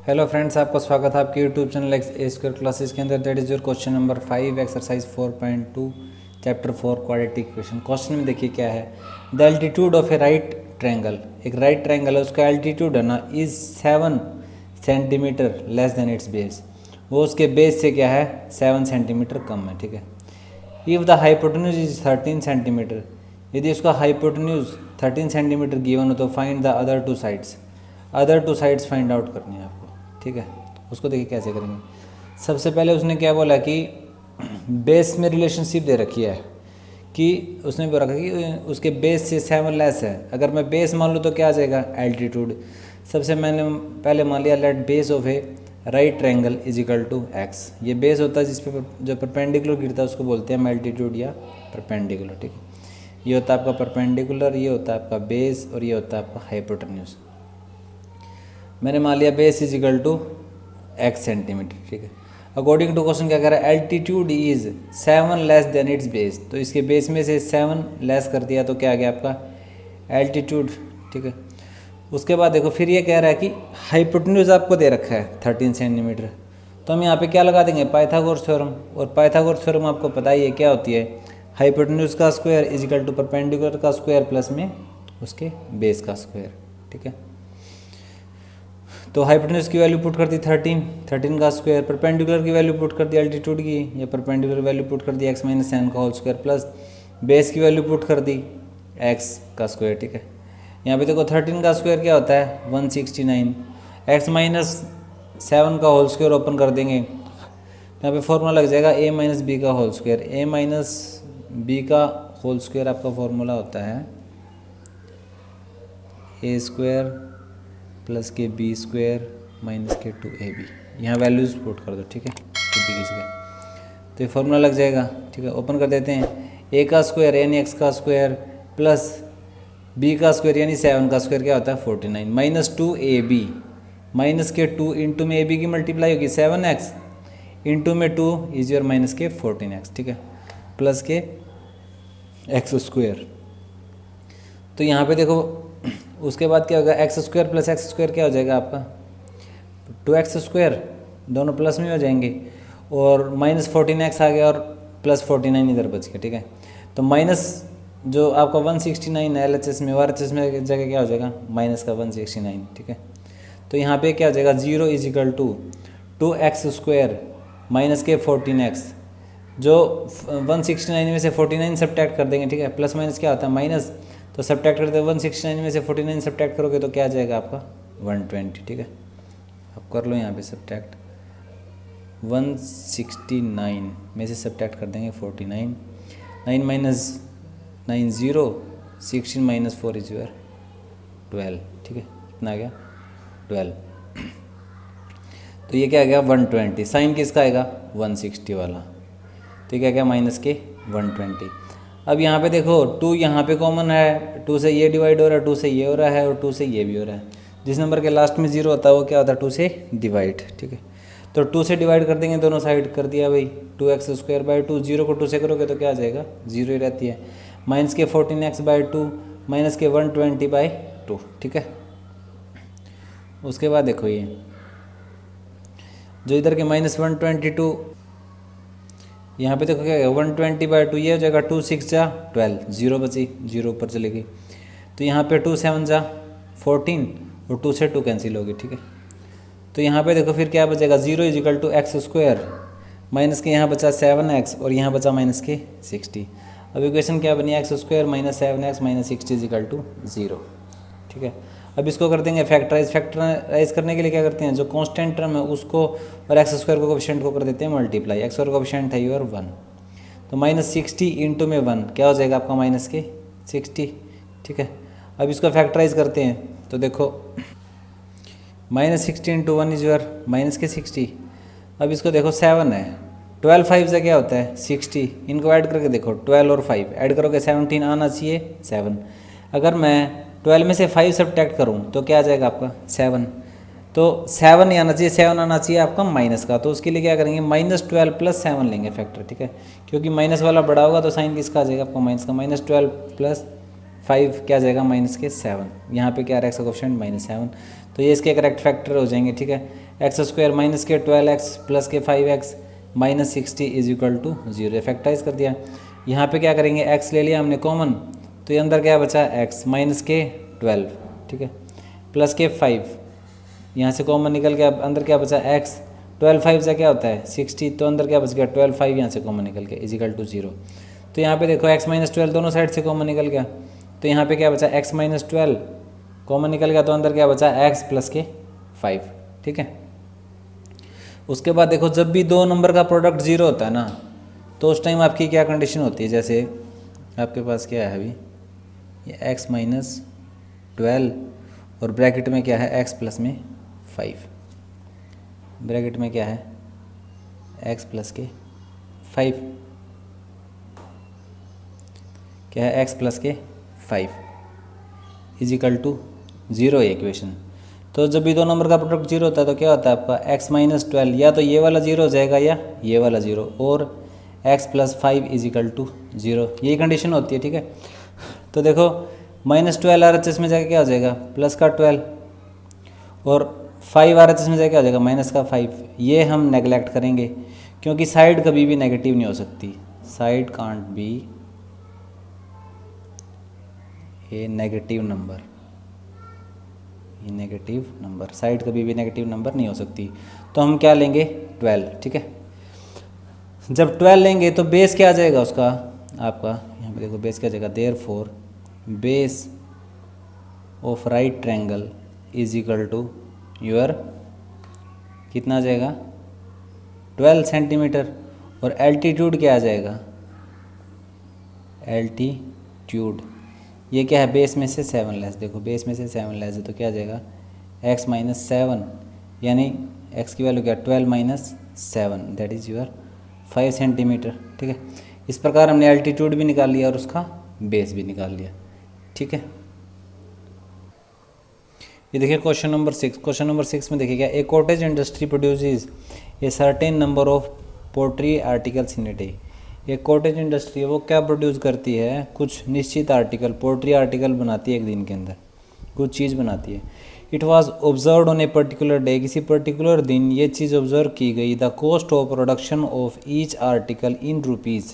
Hello friends, आपका स्वागत है आपके यूट्यूब चैनल ए स्क्वायर क्लासेस के अंदर। That is your question number 5 exercise 4.2 chapter 4 quadratic equation. Question में देखिए क्या है। The altitude of a right triangle, एक राइट ट्रायंगल है, उसका एल्टीट्यूड है ना is 7 centimetre less than its base. वो उसके बेस से क्या है 7 सेंटीमीटर कम है। ठीक है। If the hypotenuse is 13 centimetre, यदि उसका हाइपोटेन्यूज 13 सेंटीमीटर गिवन हो तो find the other two sides find out करनी है आपको। ठीक है। उसको देखिए कैसे करेंगे। सबसे पहले उसने क्या बोला कि बेस में रिलेशनशिप दे रखी है कि उसने बोला कि उसके बेस से 7 लेस है। अगर मैं बेस मान लूँ तो क्या आ जाएगा एल्टीट्यूड। सबसे मैंने पहले मान लिया let base of a right triangle is equal to x. ये बेस होता है जिस पे जो परपेंडिकुलर गिरता है उसको बोलते हैं हम एल्टीट्यूड या परपेंडिकुलर। ठीक है। ये होता है आपका परपेंडिकुलर, ये होता है आपका बेस और ये होता है आपका हाइपोटेन्यूज। मैंने मान लिया base is equal to x centimetre. ठीक है। अकॉर्डिंग टू क्वेश्चन क्या कह रहा है, altitude is 7 less than its base. तो इसके बेस में से 7 लेस कर दिया तो क्या आ गया आपका एल्टीट्यूड। ठीक है। उसके बाद देखो फिर ये कह रहा है कि हाइपोटेन्यूज आपको दे रखा है 13 सेंटीमीटर। तो हम यहाँ पे क्या लगा देंगे पाइथागोरस थ्योरम। और पाइथागोरस थ्योरम आपको पता ही है क्या होती है, हाइपोटेन्यूज का square is equal to perpendicular का स्क्वायर प्लस में उसके बेस का स्क्वायर। ठीक है। तो हाइपोटेन्यूज की वैल्यू पुट कर दी 13 का स्क्वायर, परपेंडिकुलर की वैल्यू पुट कर दी एल्टीट्यूड की, या परपेंडिकुलर वैल्यू पुट कर दी x माइनस एन का होल स्क्वायर प्लस बेस की वैल्यू पुट कर दी x का स्क्वायर। ठीक है। यहाँ पे देखो 13 का स्क्वायर क्या होता है 169, x माइनस 7 का होल स्क्वायर ओपन कर देंगे, यहाँ पे फॉर्मूला लग जाएगा a माइनस बी का whole square. a minus B का होल स्क्वायर आपका फॉर्मूला होता है a स्क्वायर प्लस के बी स्क्वायर माइनस के 2ab। यहाँ वैल्यूज पुट कर दो। ठीक है। तो ये फॉर्मूला लग जाएगा। ठीक है। ओपन कर देते हैं। a का स्क्वायर यानी x का स्क्वायर प्लस b का स्क्वायर यानी 7 का स्क्वायर क्या होता है 49 माइनस 2ab, माइनस के 2 इंटू में ab की मल्टीप्लाई होगी 7x इंटू में 2 इज योर माइनस के 14x। ठीक है। प्लस के x स्क्वायर। तो यहाँ पे देखो उसके बाद क्या होगा x square plus x square क्या हो जाएगा आपका 2x स्क्वायर, दोनों प्लस में हो जाएंगे और माइनस 14x आ गया और प्लस 49 इधर बच गया। ठीक है। तो माइनस जो आपका 169 है LHS में, RHS में जगह क्या हो जाएगा माइनस का 169। ठीक है। तो यहाँ पे क्या हो जाएगा 0 is equal to 2x square minus के 14x, जो 169 में से 49 सब्ट्रैक्ट कर देंगे। ठीक है। प्लस माइनस क्या होता है माइनस, तो सब्ट्रैक्ट करते हैं 169 में से 49 सब्ट्रैक्ट करोगे तो क्या आ जाएगा आपका 120। ठीक है। अब कर लो यहाँ पे सब्ट्रैक्ट 169 में से सब्ट्रैक्ट कर देंगे 49, 9 माइनस 9 0, 16 माइनस 4 इज योर 12। ठीक है। कितना आ गया 12। तो ये क्या आ गया 120। साइन किसका आएगा 160 वाला। तो क्या क्या माइनस के 120। अब यहाँ पे देखो 2 यहाँ पे कॉमन है, 2 से ये डिवाइड हो रहा है, 2 से ये हो रहा है और 2 से ये भी हो रहा है। जिस नंबर के लास्ट में 0 होता है वो क्या होता है 2 से डिवाइड। ठीक है। तो 2 से डिवाइड कर देंगे दोनों साइड, कर दिया भाई 2x स्क्वायर बाई 2। 0 को 2 से करोगे तो क्या आ जाएगा 0 ही रहती है। माइनस के 14x बाई 2 माइनस के 120 बाई 2। ठीक है। उसके बाद देखो ये जो इधर के माइनस 122, यहाँ पे देखो क्या 120 बाई 2 ये हो जाएगा 2 6 जा 12, 0 बची, 0 ऊपर चलेगी। तो यहाँ पे 2 7 जा 14 और 2 से 2 कैंसिल होगी। ठीक है। तो यहाँ पे देखो फिर क्या बचेगा 0 is equal to x square minus के यहाँ बचा 7x और यहाँ बचा माइनस के 60। अब इक्वेशन क्या बनी x square minus 7x minus 60 is equal to 0। ठीक है। अब इसको कर देंगे फैक्टराइज करने के लिए क्या करते हैं जो कांस्टेंट टर्म है उसको और एक्स स्क्वायर को कोएफिशिएंट को कर देते हैं मल्टीप्लाई। एक्स स्क्वायर कोएफिशिएंट है योर 1, तो माइनस 60 इंटू में 1 क्या हो जाएगा आपका माइनस के 60। ठीक है। अब इसको फैक्टराइज करते हैं तो देखो minus 60 into 1 is your minus के 60। अब इसको देखो 7 है, 12 5 से क्या होता है 60, इनको ऐड करके देखो 12 और 5 ऐड करोगे 17 आना चाहिए 7। अगर मैं 12 में से 5 सब्ट्रैक्ट करूँ तो क्या आ जाएगा आपका 7। तो 7 नहीं आना चाहिए, 7 आना चाहिए आपका माइनस का। तो उसके लिए क्या करेंगे माइनस 12 प्लस 7 लेंगे फैक्टर। ठीक है। क्योंकि माइनस वाला बड़ा होगा तो साइन किसका आ जाएगा आपका माइनस का। माइनस 12 प्लस 5 क्या आ जाएगा माइनस के 7। यहाँ पे क्या रहेगा कोएफिशिएंट -7। तो ये इसके करेक्ट फैक्टर हो जाएंगे। ठीक है। एक्स स्क्वायर माइनस के 12x प्लस के 5x minus 60 is equal to 0। Factorise कर दिया। यहाँ पे क्या करेंगे, x ले लिया हमने कॉमन, तो ये अंदर क्या बचा x माइनस के 12, ठीक है, प्लस के 5, यहाँ से कॉमन निकल के अब अंदर क्या बचा x, 12 5 से क्या होता है 60, तो अंदर क्या बच गया 12 5 यहाँ से कॉमन निकल के इज इक्वल टू 0। तो यहाँ पे देखो x माइनस 12 दोनों साइड से कॉमन निकल गया, तो यहाँ पे क्या बचा x माइनस 12 कॉमन निकल गया, तो अंदर क्या बचा x प्लस के 5, ठीक है। उसके बाद देखो जब भी दो नंबर का प्रोडक्ट 0 होता है ना, तो उस टाइम आपकी क्या कंडीशन होती है, जैसे आपके पास क्या है अभी ये x माइनस 12 और ब्रैकेट में क्या है x प्लस में 5, ब्रैकेट में क्या है x प्लस के 5, क्या है x प्लस के 5 इज इक्वल टू 0 इक्वेशन। तो जब भी दो नंबर का प्रोडक्ट 0 होता है तो क्या होता है आपका x माइनस 12, या तो ये वाला 0 हो जाएगा या ये वाला 0, और x प्लस 5 इज इक्वल टू 0, यही कंडीशन होती है, ठीक है। तो देखो -12 RHS में जाके क्या हो जाएगा प्लस का 12, और 5 RHS में जाके क्या हो जाएगा माइनस का 5। ये हम नेगलेक्ट करेंगे क्योंकि साइड कभी भी नेगेटिव नहीं हो सकती, side can't be A negative number, ये नेगेटिव नंबर, साइड कभी भी नेगेटिव नंबर नहीं हो सकती। तो हम क्या लेंगे 12, ठीक है। जब 12 लेंगे तो बेस क्या आ जाएगा उसका, आपका यहाँ पे देखो बेस क्या आ जाएगा, therefore base of right triangle is equal to your कितना आ जाएगा 12 सेंटीमीटर, और एल्टीट्यूड क्या आ जाएगा, एल्टीट्यूड ये क्या है बेस में से 7 लेस, देखो बेस में से 7 लेस है तो क्या आ जाएगा x माइनस 7, यानी x की वैल्यू क्या 12 minus 7 that is your 5 centimetre, ठीक है। इस प्रकार हमने एल्टीट्यूड भी निकाल लिया और उसका बेस भी निकाल लिया, ठीक है। ये देखिए क्वेश्चन नंबर 6, क्वेश्चन नंबर 6 में देखिए क्या, a cottage industry produces a certain number of poultry articles in a day. एक कॉटेज इंडस्ट्री है वो क्या प्रोड्यूस करती है, कुछ निश्चित आर्टिकल, पोल्ट्री आर्टिकल बनाती है एक दिन के अंदर, कुछ चीज़ बनाती है। It was observe on a particular day, किसी पर्टिकुलर दिन ये चीज़ ऑब्जर्व की गई। The cost of production of each article in rupees,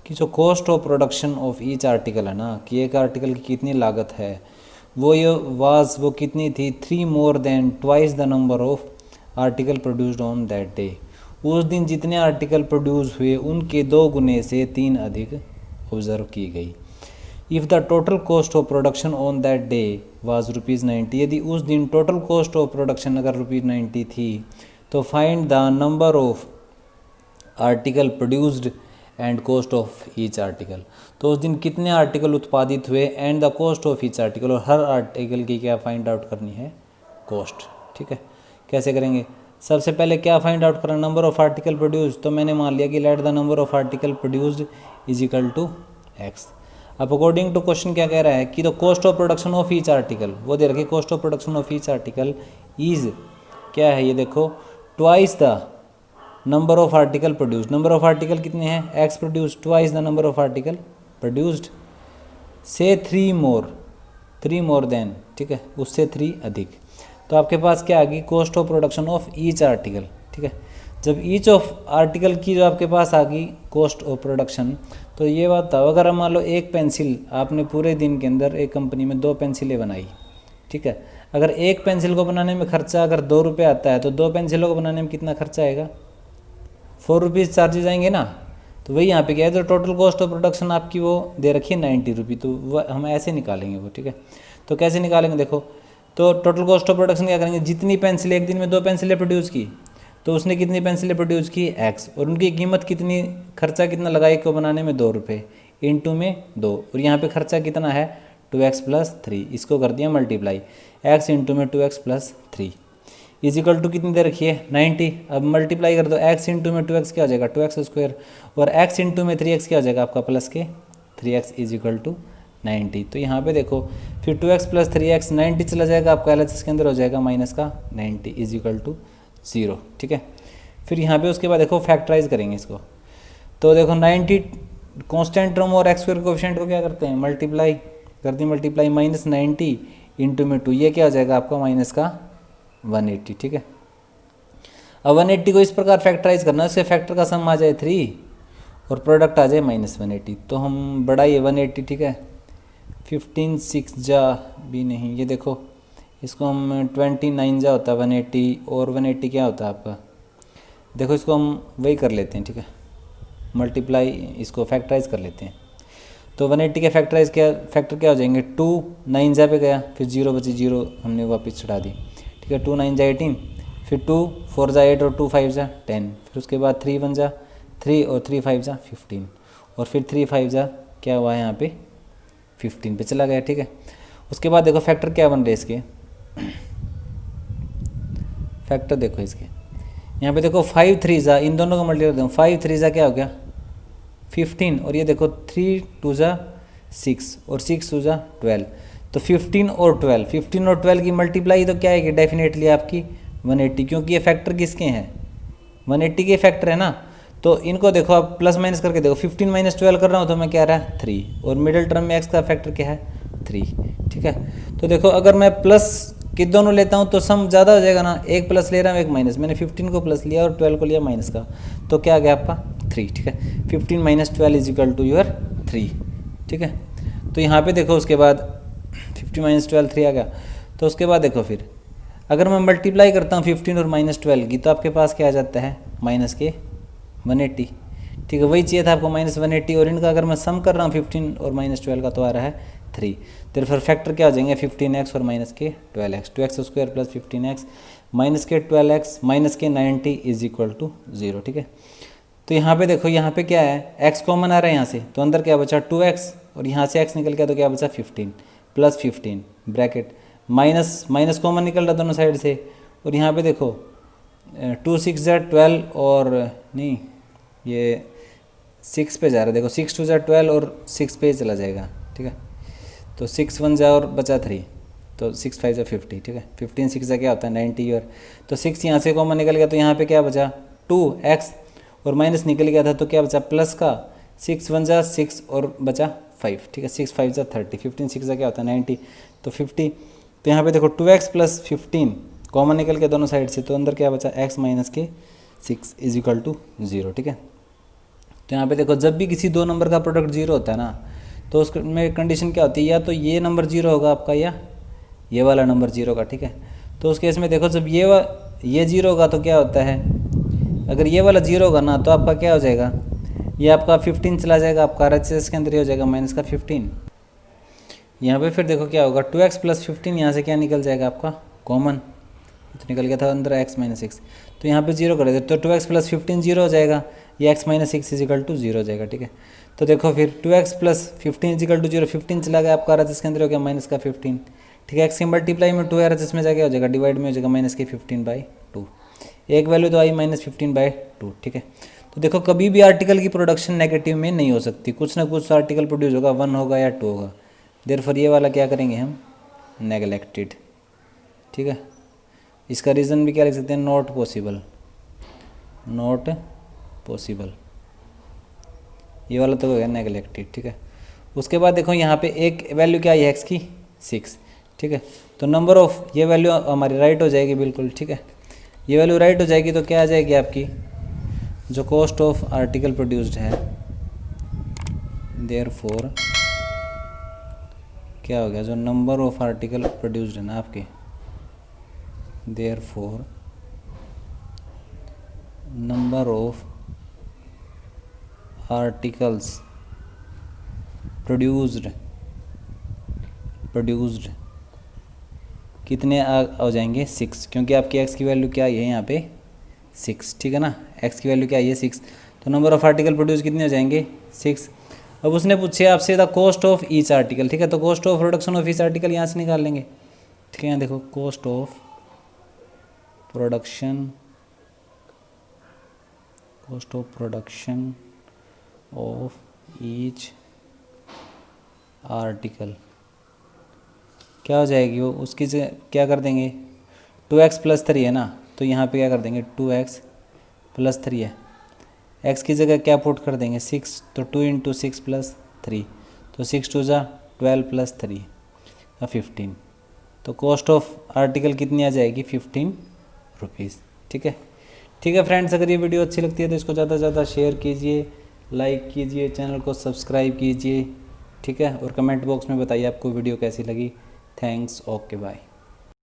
कि जो cost of production of each article है ना, कि एक आर्टिकल की कितनी लागत है, वो ये वो कितनी थी 3 more than twice the number of article produced on that day. उस दिन जितने आर्टिकल प्रोड्यूस हुए उनके 2 गुने से 3 अधिक ऑब्जर्व की गई। If the total cost of production on that day was ₹90, यदि उस दिन टोटल कॉस्ट ऑफ प्रोडक्शन अगर ₹90 थी, तो find the number of article produced and cost of each article. तो उस दिन कितने आर्टिकल उत्पादित हुए and the cost of each article, और हर आर्टिकल की क्या फाइंड आउट करनी है कॉस्ट, ठीक है। कैसे करेंगे, सबसे पहले क्या फाइंड आउट करना, नंबर ऑफ आर्टिकल प्रोड्यूस। तो मैंने मान लिया कि let the number of article produced is equal to x। अब अकॉर्डिंग टू क्वेश्चन क्या कह रहा है कि the cost of production of each article, वो दे रखी cost of production of each article is क्या है, ये देखो twice the number of article produced. Number of article कितने हैं x produced, twice the number of article produced से 3 मोर देन, ठीक है, उससे 3 अधिक। तो आपके पास क्या आ गई cost of production of each article, ठीक है। जब ईच ऑफ आर्टिकल की जो आपके पास आ गई कॉस्ट ऑफ प्रोडक्शन, तो ये बात था अगर हम मान लो एक पेंसिल आपने पूरे दिन के अंदर एक कंपनी में 2 पेंसिलें बनाई, ठीक है। अगर एक पेंसिल को बनाने में खर्चा अगर 2 रुपये आता है, तो 2 पेंसिलों को बनाने में कितना खर्चा आएगा, 4 रुपीज़ चार्जेज आएंगे ना। तो वही यहाँ पे क्या है, जो टोटल कॉस्ट ऑफ प्रोडक्शन आपकी वो दे रखी है 90 रुपये, तो वह हम ऐसे निकालेंगे वो, ठीक है। तो कैसे निकालेंगे देखो, तो टोटल कॉस्ट ऑफ प्रोडक्शन क्या करेंगे, जितनी पेंसिल एक दिन में 2 पेंसिलें प्रोड्यूस की, तो उसने कितनी पेंसिलें प्रोड्यूस की x, और उनकी कीमत कितनी, खर्चा कितना लगा एक को बनाने में 2 रुपये, इंटू में 2, और यहाँ पे खर्चा कितना है 2x + 3, इसको कर दिया मल्टीप्लाई, x इंटू में 2x + 3 इज इक्वल टू कितनी दे रखी है 90। अब मल्टीप्लाई कर दो, x इंटू में 2x क्या हो जाएगा 2x², और x इंटू में 3x क्या हो जाएगा आपका प्लस के 3x इज इक्वल टू 90। तो यहाँ पे देखो फिर 2x + 3x 90 चला जाएगा आपका, LHS के अंदर हो जाएगा माइनस का 90 इज इक्वल टू 0, ठीक है। फिर यहाँ पे उसके बाद देखो फैक्टराइज करेंगे इसको, तो देखो 90 कांस्टेंट टर्म और x² कोएफिशिएंट को क्या करते हैं मल्टीप्लाई कर दी, मल्टीप्लाई -90 इंटू में 2, ये क्या हो जाएगा आपका माइनस का 180, ठीक है। अब 180 को इस प्रकार फैक्टराइज करना है, उसके फैक्टर का सम आ जाए 3 और प्रोडक्ट आ जाए -180। तो हम बढ़ाइए 180, ठीक है। 15 6 जा भी नहीं, ये देखो इसको हम 29 जा होता है 180, और 180 क्या होता है आपका, देखो इसको हम वही कर लेते हैं, ठीक है, मल्टीप्लाई, इसको फैक्टराइज कर लेते हैं। तो 180 के फैक्टर क्या हो जाएंगे, 2 9 जा पे गया, फिर 0 बची, 0 हमने वापस चढ़ा दी, ठीक है। 2 9 जा 18, फिर 2 4 जा 8 और 2 5 जा 10, फिर उसके बाद 3 1 जा 3 और 3 5 जा 15, और फिर 3 5 जा क्या हुआ है यहाँ पे 15 पे चला गया, ठीक है। उसके बाद देखो फैक्टर क्या बन रहे इसके, फैक्टर देखो इसके यहाँ पे देखो 5 3 जा, इन दोनों का मल्टीप्लाई देखो, 5 3 जा क्या हो गया 15, और ये देखो 3 2 जा 6 और 6 2 जा 12, तो 15 और 12 की मल्टीप्लाई तो क्या है कि डेफिनेटली आपकी 180, क्योंकि ये फैक्टर किसके हैं 180 के फैक्टर है ना। तो इनको देखो आप प्लस माइनस करके देखो, 15 - 12 कर रहा हूँ तो मैं क्या रहा है 3, और मिडिल टर्म में x का फैक्टर क्या है 3, ठीक है। तो देखो अगर मैं प्लस कि दोनों लेता हूँ तो सम ज़्यादा हो जाएगा ना, एक प्लस ले रहा हूँ एक माइनस, मैंने 15 को प्लस लिया और 12 को लिया माइनस का, तो क्या आ गया आपका 3, ठीक है। 15 - 12 = योर 3, ठीक है। तो यहाँ पे देखो उसके बाद 15 - 12 3 आ गया। तो उसके बाद देखो फिर अगर मैं मल्टीप्लाई करता हूँ 15 और -12 की, तो आपके पास क्या आ जाता है माइनस के 180, ठीक है। वही चाहिए था आपको -180, और इनका अगर मैं सम कर रहा हूँ 15 और -12 का तो आ रहा है 3, तो फिर फैक्टर क्या हो जाएंगे 15x और माइनस के 12x, 2x² + 15x माइनस के 12x माइनस के 90 = 0, ठीक है। तो यहाँ पे देखो, यहाँ पे क्या है x कॉमन आ रहा है यहाँ से, तो अंदर क्या बचा 2x, और यहाँ से x निकल गया तो क्या बचा 15 + 15 ब्रैकेट माइनस कॉमन निकल रहा दोनों साइड से, और यहाँ पे देखो 2 6 जा 12 और नहीं ये 6 पे जा रहा है, देखो 6 2 जा 12 और 6 पे चला जाएगा, ठीक है। तो 6 1 जा और बचा 3, तो 6 5 जा 50, ठीक है। 15 6 जा क्या होता है 90, और तो 6 यहाँ से कॉमन निकल गया, तो यहाँ पे क्या बचा 2x, और माइनस निकल गया था तो क्या बचा प्लस का 6 1 जा 6 और बचा 5, ठीक है। 6 5 जा 30, 15 6 जा क्या होता है 90, तो 50। तो यहाँ पे देखो 2x + 15 कॉमन निकल के दोनों साइड से, तो अंदर क्या बचा x माइनस के 6 = 0, ठीक है। तो यहाँ पे देखो जब भी किसी दो नंबर का प्रोडक्ट 0 होता है ना, तो उसमें कंडीशन क्या होती है, या तो ये नंबर 0 होगा आपका, या ये वाला नंबर 0 होगा, ठीक है। तो उस केस में देखो जब ये 0 होगा तो क्या होता है, अगर ये वाला 0 होगा ना तो आपका क्या हो जाएगा, ये आपका 15 चला जाएगा, आपका RHS के अंदर ही हो जाएगा माइनस का 15। यहाँ पे फिर देखो क्या होगा 2x + 15, यहाँ से क्या निकल जाएगा आपका कॉमन, तो निकल गया था अंदर x - 6, तो यहाँ पे 0 कर देते तो 2x + 15 0 हो जाएगा, ये x - 6 = 0 हो जाएगा, ठीक है। तो देखो फिर 2x + 15 = 0, 15 चला गया आपका RHS के अंदर हो गया माइनस का 15, ठीक है। x की मल्टीप्लाई में 2 RHS में जाके हो जाएगा, डिवाइड में हो जाएगा माइनस के 15/2, एक वैल्यू तो आई -15/2, ठीक है। तो देखो कभी भी आर्टिकल की प्रोडक्शन नेगेटिव में नहीं हो सकती, कुछ ना कुछ आर्टिकल प्रोड्यूस होगा, 1 होगा या 2 होगा, देयरफॉर ये वाला क्या करेंगे हम नेगलेक्टेड, ठीक है। इसका रीज़न भी क्या लिख सकते हैं, नॉट पॉसिबल, ये वाला तो हो गया नेगलेक्टेड, ठीक है। उसके बाद देखो यहाँ पे एक वैल्यू क्या आई है x की 6, ठीक है। तो नंबर ऑफ ये वैल्यू हमारी राइट हो जाएगी बिल्कुल, ठीक है। ये वैल्यू राइट हो जाएगी तो क्या आ जाएगी आपकी, जो कॉस्ट ऑफ आर्टिकल प्रोड्यूस्ड है, देयरफॉर क्या हो गया, जो नंबर ऑफ आर्टिकल प्रोड्यूस्ड है ना आपके, therefore number of articles produced कितने हो जाएंगे 6, क्योंकि आपकी x की वैल्यू क्या है यहाँ पे 6, ठीक है ना, x की वैल्यू क्या है 6, तो नंबर ऑफ आर्टिकल प्रोड्यूस कितने हो जाएंगे 6। अब उसने पूछे आपसे the cost of each article, ठीक है, तो cost of production of each article यहाँ से निकाल लेंगे, ठीक है। यहाँ देखो cost of production of each article क्या हो जाएगी, वो उसकी क्या कर देंगे 2x + 3 है ना, तो यहाँ पे क्या कर देंगे 2x + 3 है, x की जगह क्या पुट कर देंगे 6, तो 2 × 6 + 3, तो 6 2 जा 12 + 3 15, तो कॉस्ट ऑफ आर्टिकल कितनी आ जाएगी 15 रुपीज़, ठीक है। ठीक है फ्रेंड्स, अगर ये वीडियो अच्छी लगती है तो इसको ज़्यादा से ज़्यादा शेयर कीजिए, लाइक कीजिए, चैनल को सब्सक्राइब कीजिए। ठीक है, और कमेंट बॉक्स में बताइए आपको वीडियो कैसी लगी। Thanks, okay bye.